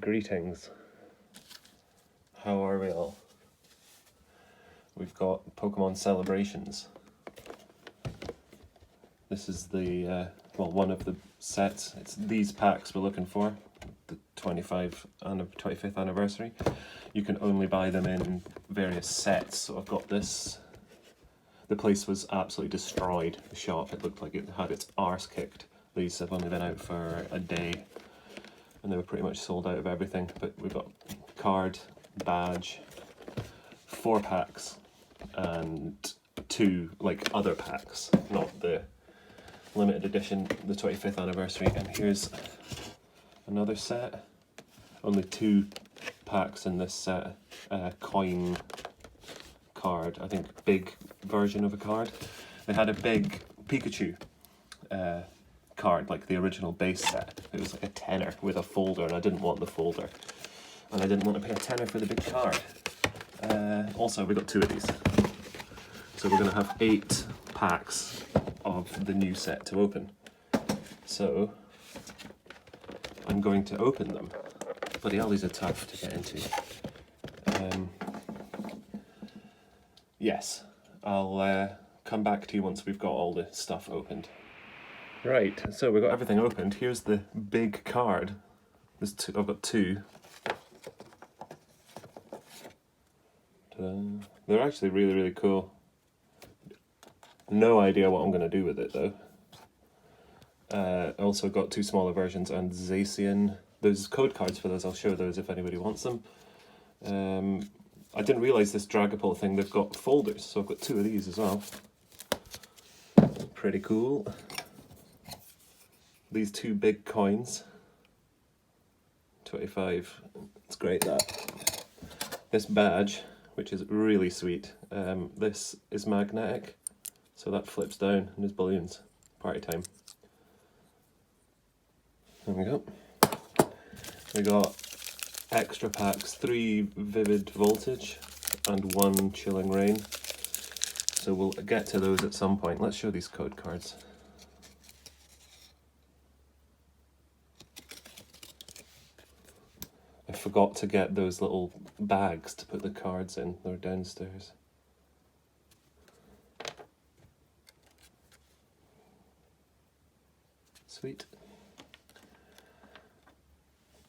Greetings. How are we all? We've got Pokemon Celebrations. This is the, one of the sets. It's these packs we're looking for. The 25th anniversary. You can only buy them in various sets. So I've got this. The place was absolutely destroyed, the shop. It looked like it had its arse kicked. These have only been out for a day. And they were pretty much sold out of everything. But we've got card, badge, 4 packs, and 2 other packs, not the limited edition, the 25th anniversary. And here's another set. Only 2 packs in this set. Coin card, I think big version of a card. They had a big Pikachu card, like the original base set. It was like a tenner with a folder, and I didn't want the folder. And I didn't want to pay a tenner for the big card. Also, we got 2 of these. So we're going to have 8 packs of the new set to open. So I'm going to open them. Bloody hell, these are tough to get into. Yes, I'll come back to you once we've got all the stuff opened. Right, so we've got everything opened. Here's the big card. I've got 2. Ta-da. They're actually really, really cool. No idea what I'm going to do with it though. I also got 2 smaller versions and Zacian. There's code cards for those. I'll show those if anybody wants them. I didn't realise this Dragapult thing, they've got folders, so I've got 2 of these as well. Pretty cool. These 2 big coins. 25. It's great that. This badge, which is really sweet. This is magnetic, so that flips down and is balloons. Party time. There we go. We got extra packs, 3 Vivid Voltage and 1 Chilling Rain. So we'll get to those at some point. Let's show these code cards. I forgot to get those little bags to put the cards in. They're downstairs. Sweet.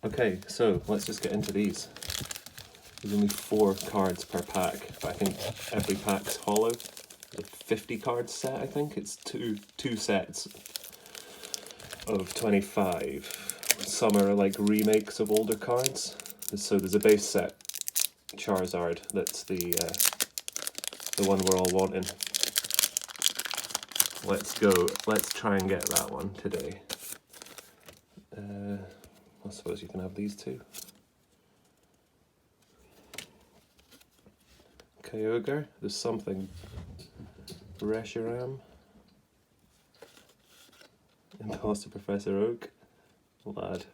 Okay, so let's just get into these. There's only 4 cards per pack, but I think every pack's hollow. It's a 50 card set, I think. It's two sets of 25. Some are like remakes of older cards. So there's a base set, Charizard, that's the one we're all wanting. Let's go. Let's try and get that one today. I suppose you can have these 2. Kyogre, there's something. Reshiram. Imposter Professor Oak. Lad.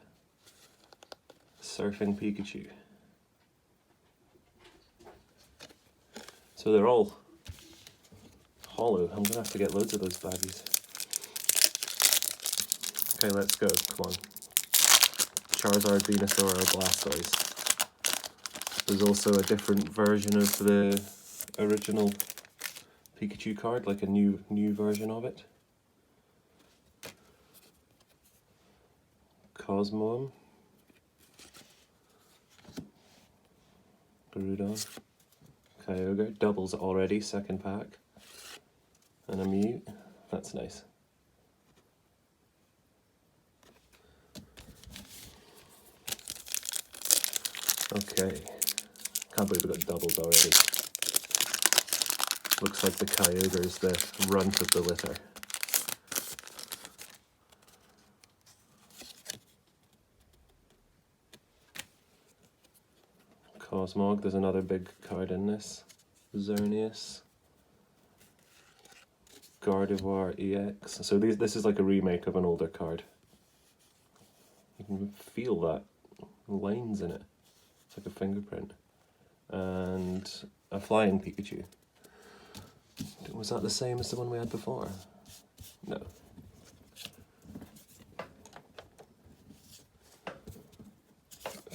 Surfing Pikachu. So they're all hollow. I'm gonna have to get loads of those baggies. Okay, let's go. Come on. Charizard, Venusaur, or Blastoise. There's also a different version of the original Pikachu card, like a new version of it. Cosmoem. Groudon. Kyogre. Doubles already, 2nd pack. And a Mew. That's nice. Okay. Can't believe we got doubles already. Looks like the Kyogre's the runt of the litter. Cosmog, there's another big card in this. Xerneas. Gardevoir EX. So this is like a remake of an older card. You can feel that lines in it. It's like a fingerprint. And a flying Pikachu. Was that the same as the one we had before? No.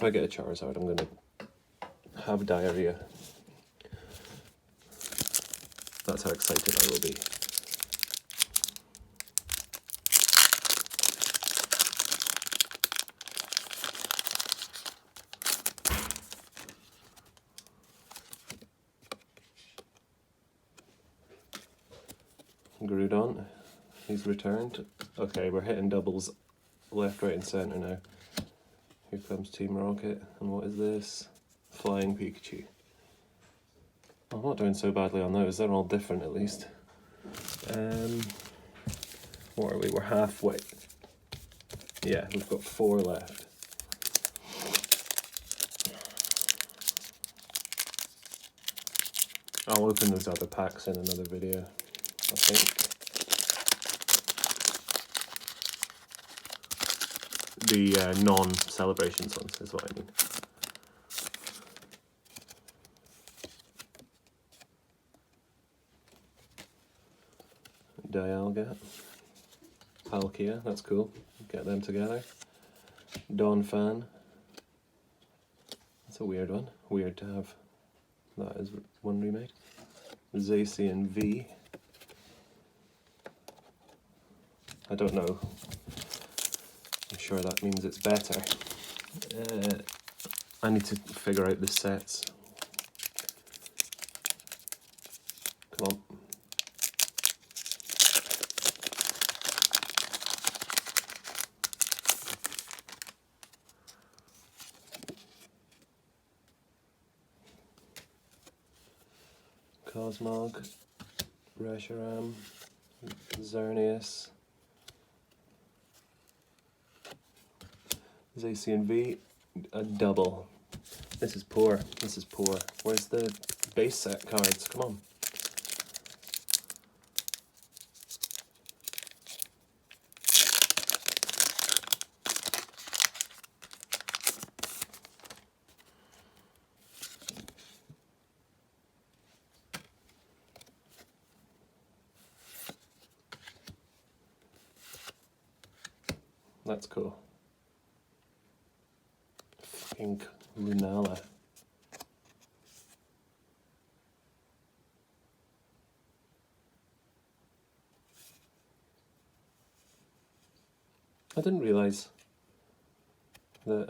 I get a Charizard, I'm gonna have diarrhea. That's how excited I will be. Groudon, he's returned. Okay, we're hitting doubles left, right and centre now. Here comes Team Rocket, and what is this? Flying Pikachu. I'm not doing so badly on those, they're all different at least. What are we? We're halfway. Yeah, we've got 4 left. I'll open those other packs in another video, I think. The non-celebrations ones is what I mean. Dialga, Palkia, that's cool. Get them together. Donphan. That's a weird one. Weird to have that as one remade. Zacian V. I don't know. I'm sure that means it's better. I need to figure out the sets. Come on. Cosmog, Reshiram, Xerneas, Zacian V, a double. This is poor, this is poor. Where's the base set cards? Come on. That's cool. Fucking Lunala. I didn't realise that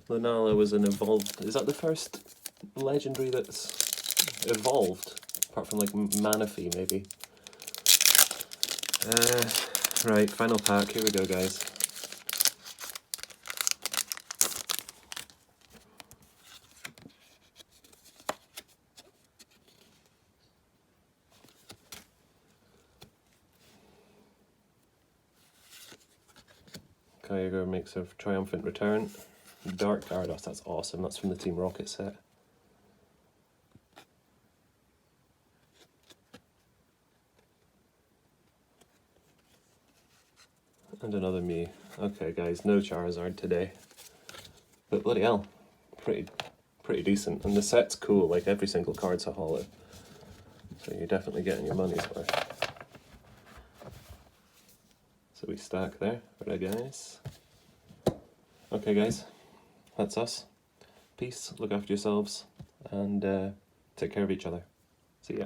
Lunala was an evolved... Is that the first legendary that's evolved? Apart from like Manaphy maybe. Right, final pack, here we go guys. Kyogre makes a triumphant return. Dark Gyarados, that's awesome, that's from the Team Rocket set. And another Mew. Okay guys, no Charizard today. But bloody hell, pretty decent. And the set's cool, like every single card's a holo. So you're definitely getting your money's worth. So we stack there, right guys? Okay guys, that's us. Peace, look after yourselves, and take care of each other. See ya.